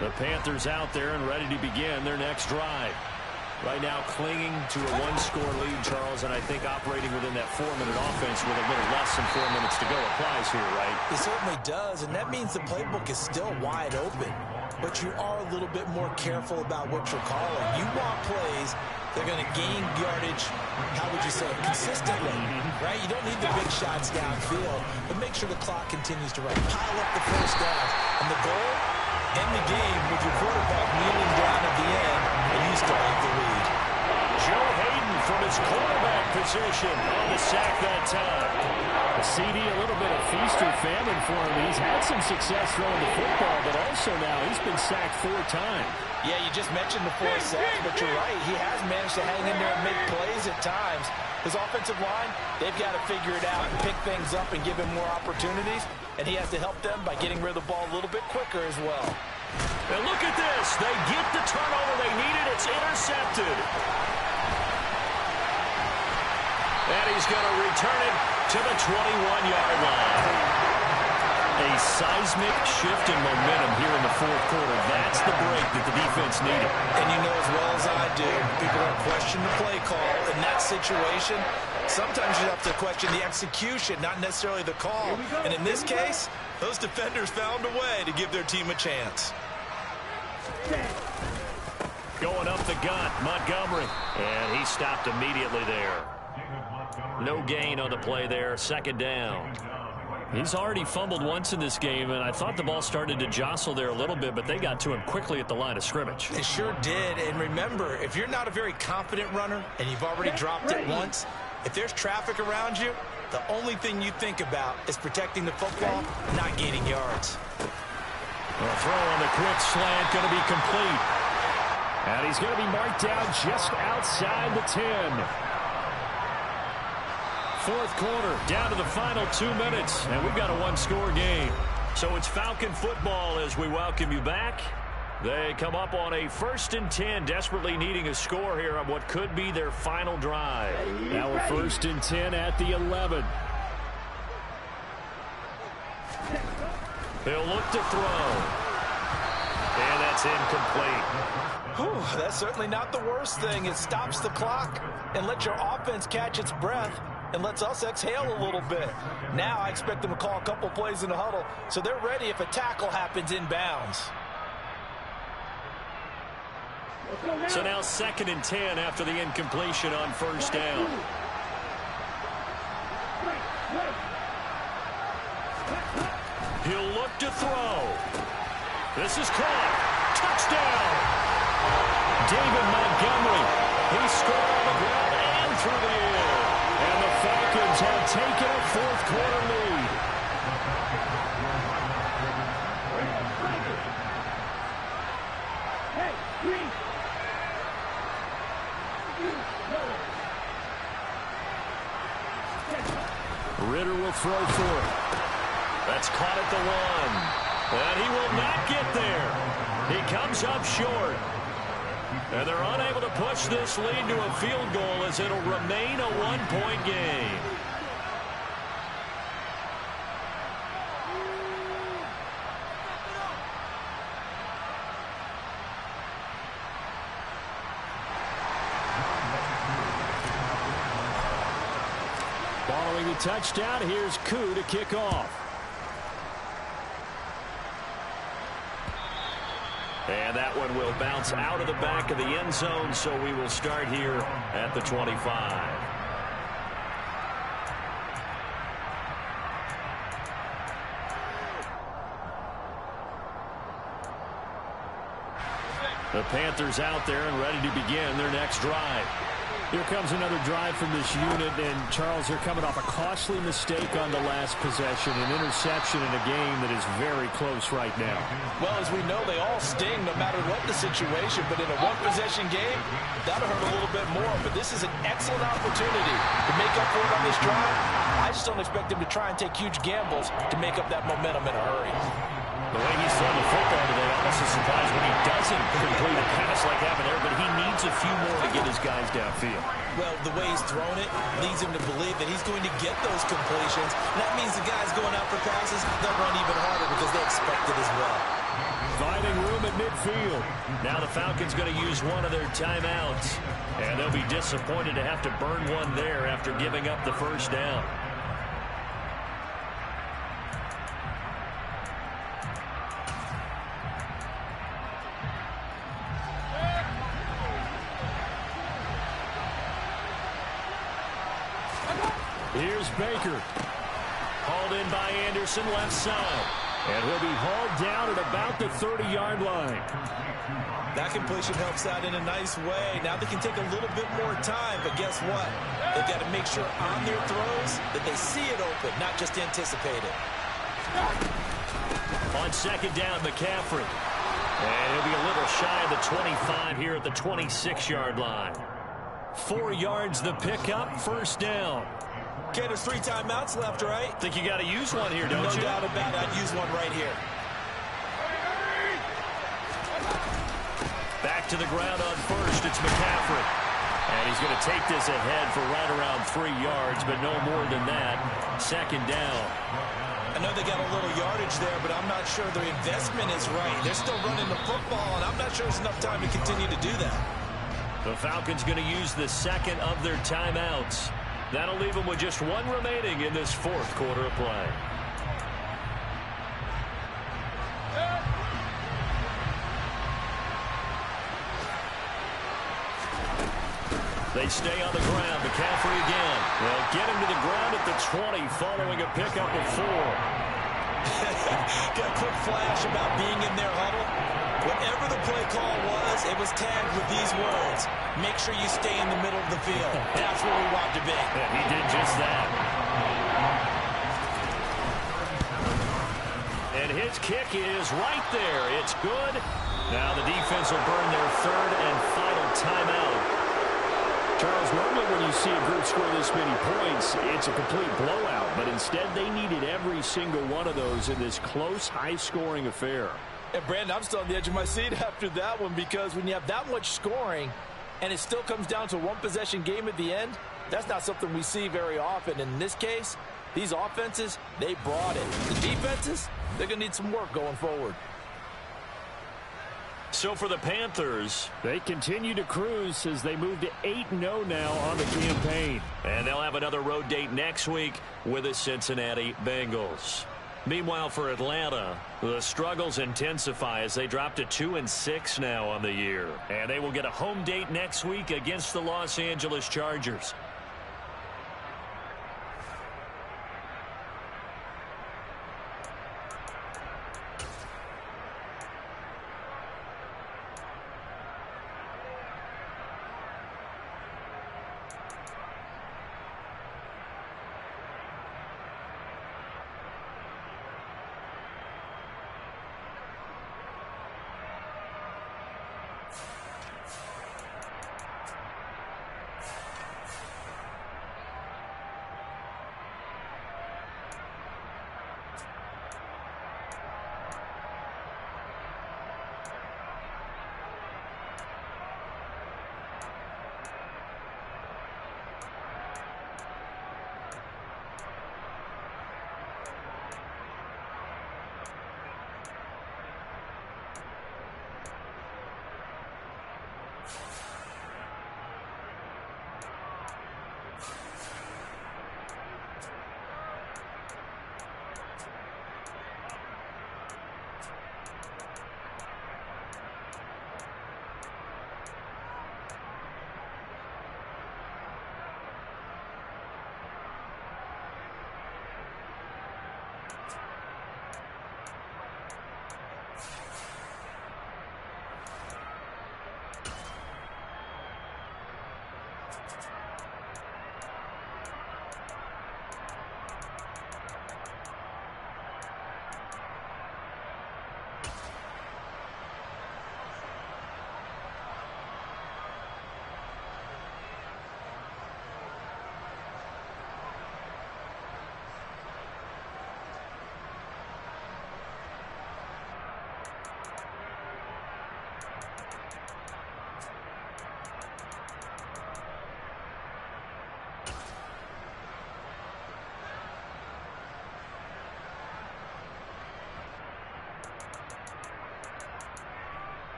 The Panthers out there and ready to begin their next drive. Right now clinging to a one-score lead, Charles, and I think operating within that 4-minute offense with a little less than 4 minutes to go applies here, right? It certainly does, and that means the playbook is still wide open. But you are a little bit more careful about what you're calling. You want plays that are going to gain yardage, how would you say, consistently, right? You don't need the big shots downfield, but make sure the clock continues to run. Pile up the first down. And the goal, end the game with your quarterback kneeling down at the end, and you still have the lead. Joe Hayden from his quarterback position on the sack that time. The CD, a little bit of feast or famine for him. He's had some success throwing the football, but also now he's been sacked 4 times. Yeah, you just mentioned the 4 sacks, but you're right. He has managed to hang in there and make plays at times. His offensive line, they've got to figure it out and pick things up and give him more opportunities, and he has to help them by getting rid of the ball a little bit quicker as well. And look at this. They get the turnover they needed. It's intercepted. And he's going to return it to the 21-yard line. A seismic shift in momentum here in the fourth quarter. That's the break that the defense needed. And you know as well as I do, people don't question the play call. In that situation, sometimes you have to question the execution, not necessarily the call. And in this case, those defenders found a way to give their team a chance. Going up the gut, Montgomery. And he stopped immediately there. No gain on the play there, second down. He's already fumbled once in this game, and I thought the ball started to jostle there a little bit, but they got to him quickly at the line of scrimmage. They sure did, and remember, if you're not a very confident runner and you've already dropped it once, if there's traffic around you, the only thing you think about is protecting the football, not gaining yards. A throw on the quick slant going to be complete. And he's going to be marked down just outside the 10. Fourth quarter, down to the final 2 minutes, and we've got a one-score game. So it's Falcon football as we welcome you back. They come up on a 1st and 10, desperately needing a score here on what could be their final drive. Now a 1st and 10 at the 11. They'll look to throw. And that's incomplete. Whew, that's certainly not the worst thing. It stops the clock and lets your offense catch its breath and lets us exhale a little bit. Now I expect them to call a couple plays in the huddle so they're ready if a tackle happens inbounds. So now 2nd and 10 after the incompletion on 1st down. He'll look to throw. This is caught. Touchdown. David Montgomery. He scored on the ground and through the air. And the Falcons have taken a fourth quarter lead. Ritter will throw for it. That's caught at the 1. And he will not get there. He comes up short. And they're unable to push this lead to a field goal as it'll remain a one-point game. Following the touchdown, here's Koo to kick off. And that one will bounce out of the back of the end zone, so we will start here at the 25. The Panthers out there and ready to begin their next drive. Here comes another drive from this unit, and Charles, they're coming off a costly mistake on the last possession, an interception in a game that is very close right now. Well, as we know, they all sting no matter what the situation, but in a one-possession game, that'll hurt a little bit more. But this is an excellent opportunity to make up for it on this drive. I just don't expect them to try and take huge gambles to make up that momentum in a hurry. The way he's thrown the football today, almost a surprise when he doesn't complete a pass like happened there, but he needs a few more to get his guys downfield. Well, the way he's thrown it leads him to believe that he's going to get those completions. And that means the guys going out for passes, they'll run even harder because they expect it as well. Finding room at midfield. Now the Falcons going to use one of their timeouts. And they'll be disappointed to have to burn one there after giving up the first down. Here's Baker. Hauled in by Anderson, left side. And he'll be hauled down at about the 30-yard line. That completion helps out in a nice way. Now they can take a little bit more time, but guess what? They've got to make sure on their throws that they see it open, not just anticipate it. On second down, McCaffrey. And he'll be a little shy of the 25 here at the 26-yard line. 4 yards the pickup, first down. Okay, there's 3 timeouts left, right? Think you got to use one here, don't you? No doubt about it. I'd use one right here. Back to the ground on first. It's McCaffrey. And he's going to take this ahead for right around 3 yards, but no more than that. Second down. I know they got a little yardage there, but I'm not sure their investment is right. They're still running the football, and I'm not sure there's enough time to continue to do that. The Falcons going to use the second of their timeouts. That'll leave them with just one remaining in this fourth quarter of play. They stay on the ground. McCaffrey again. They'll get him to the ground at the 20 following a pickup of 4. Got a quick flash about being in their huddle. Whatever the play call was, it was tagged with these words. Make sure you stay in the middle of the field. That's where we want to be. Yeah, he did just that. And his kick is right there. It's good. Now the defense will burn their third and final timeout. Charles, normally when you see a group score this many points, it's a complete blowout. But instead, they needed every single one of those in this close, high-scoring affair. And Brandon, I'm still on the edge of my seat after that one because when you have that much scoring and it still comes down to a one-possession game at the end, that's not something we see very often. And in this case, these offenses, they brought it. The defenses, they're going to need some work going forward. So for the Panthers, they continue to cruise as they move to 8-0 now on the campaign. And they'll have another road date next week with the Cincinnati Bengals. Meanwhile, for Atlanta, the struggles intensify as they drop to 2-6 now on the year. And they will get a home date next week against the Los Angeles Chargers.